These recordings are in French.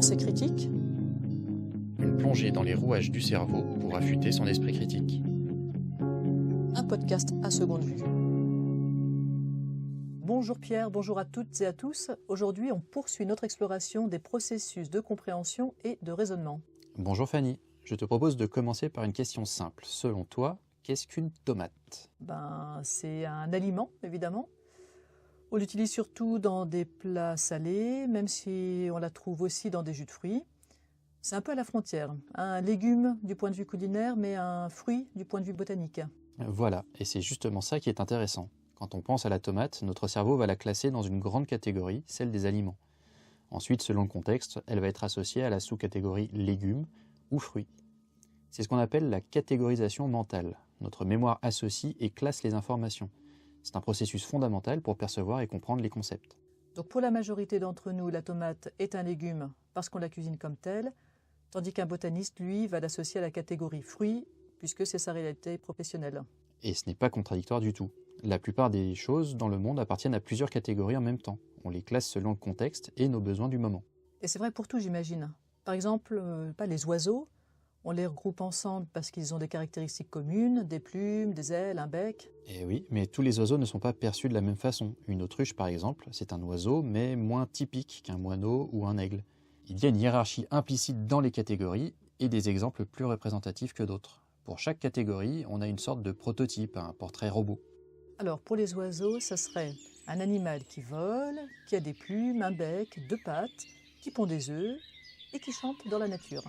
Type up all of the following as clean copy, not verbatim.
Pensée critique, Une plongée dans les rouages du cerveau pour affûter son esprit critique. un podcast à seconde vue. Bonjour Pierre, bonjour à toutes et à tous. Aujourd'hui, on poursuit notre exploration des processus de compréhension et de raisonnement. Bonjour Fanny, je te propose de commencer par une question simple. Selon toi, qu'est-ce qu'une tomate ? C'est un aliment, évidemment. On l'utilise surtout dans des plats salés, même si on la trouve aussi dans des jus de fruits. C'est un peu à la frontière. Un légume du point de vue culinaire, mais un fruit du point de vue botanique. Voilà, et c'est justement ça qui est intéressant. Quand on pense à la tomate, notre cerveau va la classer dans une grande catégorie, celle des aliments. Ensuite, selon le contexte, elle va être associée à la sous-catégorie légumes ou fruits. C'est ce qu'on appelle la catégorisation mentale. Notre mémoire associe et classe les informations. C'est un processus fondamental pour percevoir et comprendre les concepts. Donc pour la majorité d'entre nous, la tomate est un légume parce qu'on la cuisine comme telle, tandis qu'un botaniste, lui, va l'associer à la catégorie fruits, puisque c'est sa réalité professionnelle. Et ce n'est pas contradictoire du tout. La plupart des choses dans le monde appartiennent à plusieurs catégories en même temps. On les classe selon le contexte et nos besoins du moment. Et c'est vrai pour tout, j'imagine. Par exemple, les oiseaux, on les regroupe ensemble parce qu'ils ont des caractéristiques communes, des plumes, des ailes, un bec. Et oui, mais tous les oiseaux ne sont pas perçus de la même façon. Une autruche, par exemple, c'est un oiseau, mais moins typique qu'un moineau ou un aigle. Il y a une hiérarchie implicite dans les catégories et des exemples plus représentatifs que d'autres. Pour chaque catégorie, on a une sorte de prototype, un portrait robot. Alors pour les oiseaux, ça serait un animal qui vole, qui a des plumes, un bec, deux pattes, qui pond des œufs et qui chante dans la nature.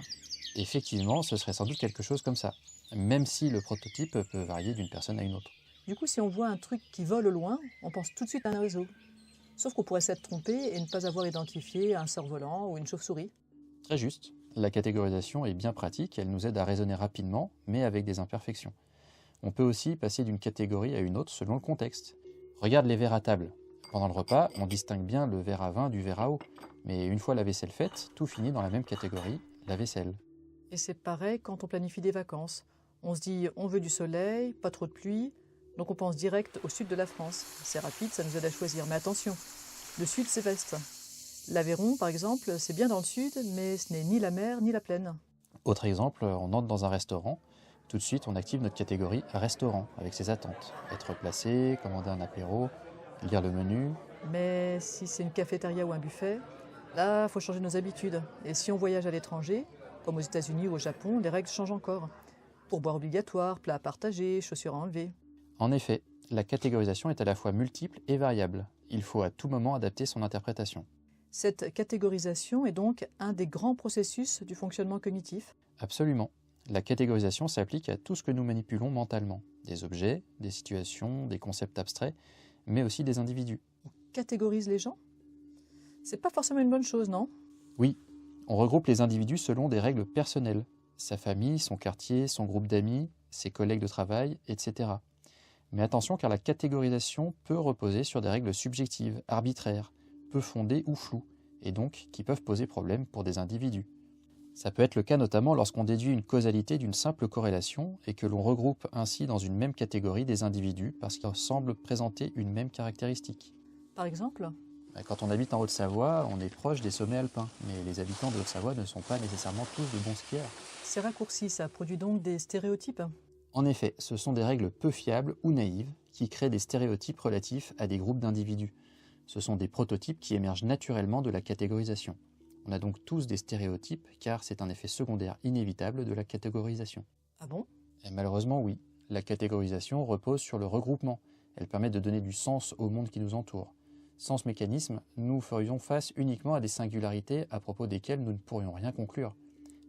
Effectivement, ce serait sans doute quelque chose comme ça, même si le prototype peut varier d'une personne à une autre. Du coup, si on voit un truc qui vole au loin, on pense tout de suite à un oiseau. Sauf qu'on pourrait s'être trompé et ne pas avoir identifié un cerf-volant ou une chauve-souris. Très juste. La catégorisation est bien pratique, elle nous aide à raisonner rapidement, mais avec des imperfections. On peut aussi passer d'une catégorie à une autre selon le contexte. Regarde les verres à table. Pendant le repas, on distingue bien le verre à vin du verre à eau. Mais une fois la vaisselle faite, tout finit dans la même catégorie, la vaisselle. Et c'est pareil quand on planifie des vacances. On se dit on veut du soleil, pas trop de pluie, donc on pense direct au sud de la France. C'est rapide, ça nous aide à choisir. Mais attention, le sud c'est vaste. L'Aveyron, par exemple, c'est bien dans le sud, mais ce n'est ni la mer ni la plaine. Autre exemple, on entre dans un restaurant. Tout de suite, on active notre catégorie restaurant avec ses attentes. Être placé, commander un apéro, lire le menu. Mais si c'est une cafétéria ou un buffet, là, il faut changer nos habitudes. Et si on voyage à l'étranger, comme aux États-Unis ou au Japon, les règles changent encore. Pourboire obligatoire, plats à partager, chaussures à enlever. En effet, la catégorisation est à la fois multiple et variable. Il faut à tout moment adapter son interprétation. Cette catégorisation est donc un des grands processus du fonctionnement cognitif. Absolument. La catégorisation s'applique à tout ce que nous manipulons mentalement. Des objets, des situations, des concepts abstraits, mais aussi des individus. On catégorise les gens. C'est pas forcément une bonne chose, non ? Oui, on regroupe les individus selon des règles personnelles. Sa famille, son quartier, son groupe d'amis, ses collègues de travail, etc. Mais attention car la catégorisation peut reposer sur des règles subjectives, arbitraires, peu fondées ou floues, et donc qui peuvent poser problème pour des individus. Ça peut être le cas notamment lorsqu'on déduit une causalité d'une simple corrélation et que l'on regroupe ainsi dans une même catégorie des individus parce qu'ils semblent présenter une même caractéristique. Par exemple ? Quand on habite en Haute-Savoie, on est proche des sommets alpins, mais les habitants de Haute-Savoie ne sont pas nécessairement tous de bons skieurs. Ces raccourcis, ça produit donc des stéréotypes. En effet, ce sont des règles peu fiables ou naïves qui créent des stéréotypes relatifs à des groupes d'individus. Ce sont des prototypes qui émergent naturellement de la catégorisation. On a donc tous des stéréotypes car c'est un effet secondaire inévitable de la catégorisation. Ah bon ? Et malheureusement oui, la catégorisation repose sur le regroupement. Elle permet de donner du sens au monde qui nous entoure. Sans ce mécanisme, nous ferions face uniquement à des singularités à propos desquelles nous ne pourrions rien conclure.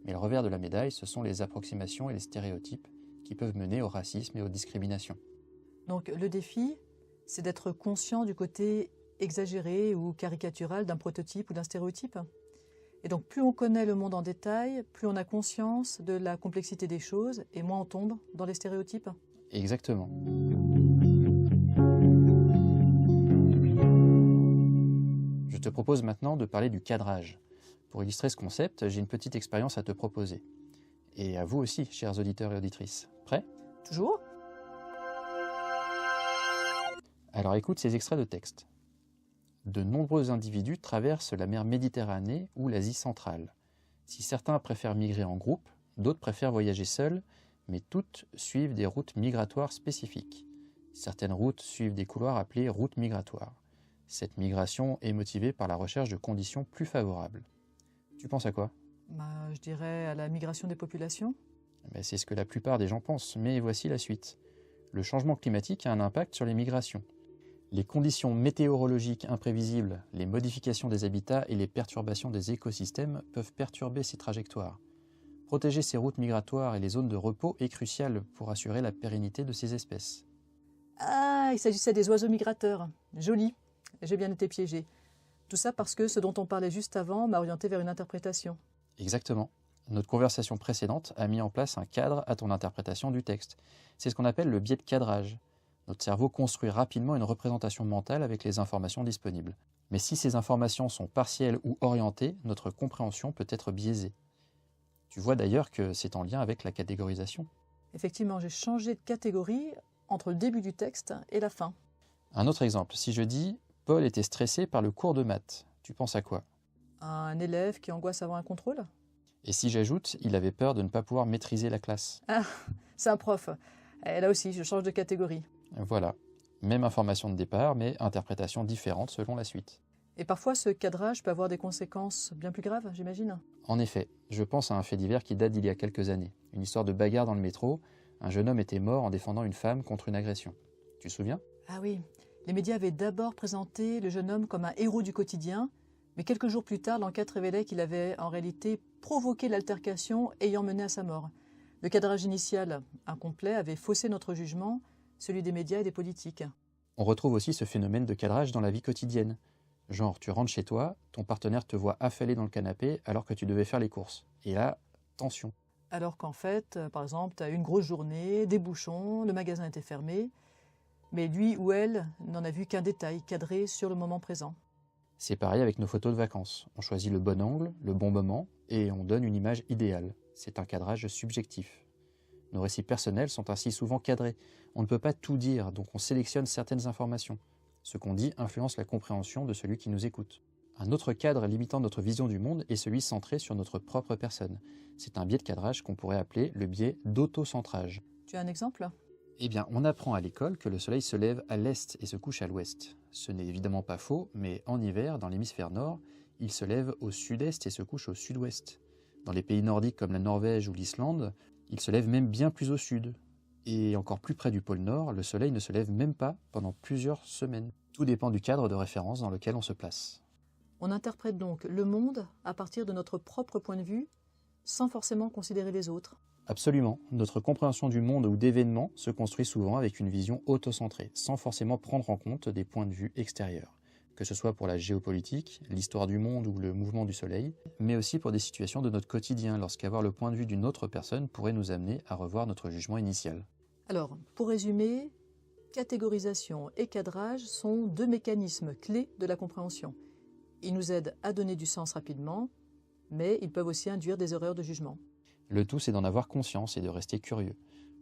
Mais le revers de la médaille, ce sont les approximations et les stéréotypes qui peuvent mener au racisme et aux discriminations. Donc le défi, c'est d'être conscient du côté exagéré ou caricatural d'un prototype ou d'un stéréotype. Et donc plus on connaît le monde en détail, plus on a conscience de la complexité des choses et moins on tombe dans les stéréotypes. Exactement. Je te propose maintenant de parler du cadrage. Pour illustrer ce concept, j'ai une petite expérience à te proposer. Et à vous aussi, chers auditeurs et auditrices. Prêts ? Toujours ? Alors écoute ces extraits de texte. De nombreux individus traversent la mer Méditerranée ou l'Asie centrale. Si certains préfèrent migrer en groupe, d'autres préfèrent voyager seuls, mais toutes suivent des routes migratoires spécifiques. Certaines routes suivent des couloirs appelés routes migratoires. Cette migration est motivée par la recherche de conditions plus favorables. Tu penses à quoi ? Je dirais à la migration des populations. C'est ce que la plupart des gens pensent, mais voici la suite. Le changement climatique a un impact sur les migrations. Les conditions météorologiques imprévisibles, les modifications des habitats et les perturbations des écosystèmes peuvent perturber ces trajectoires. Protéger ces routes migratoires et les zones de repos est crucial pour assurer la pérennité de ces espèces. Ah, il s'agissait des oiseaux migrateurs. Joli, j'ai bien été piégé. Tout ça parce que ce dont on parlait juste avant m'a orienté vers une interprétation. Exactement. Notre conversation précédente a mis en place un cadre à ton interprétation du texte. C'est ce qu'on appelle le biais de cadrage. Notre cerveau construit rapidement une représentation mentale avec les informations disponibles. Mais si ces informations sont partielles ou orientées, notre compréhension peut être biaisée. Tu vois d'ailleurs que c'est en lien avec la catégorisation. Effectivement, j'ai changé de catégorie entre le début du texte et la fin. Un autre exemple, si je dis « Paul était stressé par le cours de maths », tu penses à quoi ? Un élève qui angoisse avant un contrôle ? Et si j'ajoute « Il avait peur de ne pas pouvoir maîtriser la classe ». Ah, c'est un prof. Et là aussi, je change de catégorie. Voilà, même information de départ, mais interprétation différente selon la suite. Et parfois, ce cadrage peut avoir des conséquences bien plus graves, j'imagine. En effet, je pense à un fait divers qui date d'il y a quelques années. Une histoire de bagarre dans le métro. Un jeune homme était mort en défendant une femme contre une agression. Tu te souviens ? Ah oui, les médias avaient d'abord présenté le jeune homme comme un héros du quotidien, mais quelques jours plus tard, l'enquête révélait qu'il avait en réalité provoqué l'altercation ayant mené à sa mort. Le cadrage initial, incomplet, avait faussé notre jugement, celui des médias et des politiques. On retrouve aussi ce phénomène de cadrage dans la vie quotidienne. Genre, tu rentres chez toi, ton partenaire te voit affalé dans le canapé alors que tu devais faire les courses. Et là, tension. Alors qu'en fait, par exemple, tu as eu une grosse journée, des bouchons, le magasin était fermé, mais lui ou elle n'en a vu qu'un détail cadré sur le moment présent. C'est pareil avec nos photos de vacances. On choisit le bon angle, le bon moment, et on donne une image idéale. C'est un cadrage subjectif. Nos récits personnels sont ainsi souvent cadrés. On ne peut pas tout dire, donc on sélectionne certaines informations. Ce qu'on dit influence la compréhension de celui qui nous écoute. Un autre cadre limitant notre vision du monde est celui centré sur notre propre personne. C'est un biais de cadrage qu'on pourrait appeler le biais d'autocentrage. Tu as un exemple ? Eh bien, on apprend à l'école que le soleil se lève à l'est et se couche à l'ouest. Ce n'est évidemment pas faux, mais en hiver, dans l'hémisphère nord, il se lève au sud-est et se couche au sud-ouest. Dans les pays nordiques comme la Norvège ou l'Islande, il se lève même bien plus au sud. Et encore plus près du pôle Nord, le soleil ne se lève même pas pendant plusieurs semaines. Tout dépend du cadre de référence dans lequel on se place. On interprète donc le monde à partir de notre propre point de vue, sans forcément considérer les autres. Absolument. Notre compréhension du monde ou d'événements se construit souvent avec une vision autocentrée, sans forcément prendre en compte des points de vue extérieurs. Que ce soit pour la géopolitique, l'histoire du monde ou le mouvement du soleil, mais aussi pour des situations de notre quotidien, lorsqu'avoir le point de vue d'une autre personne pourrait nous amener à revoir notre jugement initial. Alors, pour résumer, catégorisation et cadrage sont deux mécanismes clés de la compréhension. Ils nous aident à donner du sens rapidement, mais ils peuvent aussi induire des erreurs de jugement. Le tout, c'est d'en avoir conscience et de rester curieux,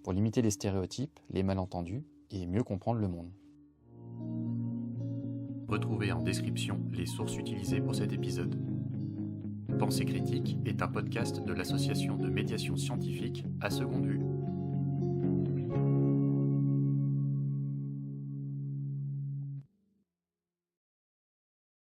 pour limiter les stéréotypes, les malentendus et mieux comprendre le monde. Retrouvez en description les sources utilisées pour cet épisode. Pensée critique est un podcast de l'association de médiation scientifique à Seconde Vue.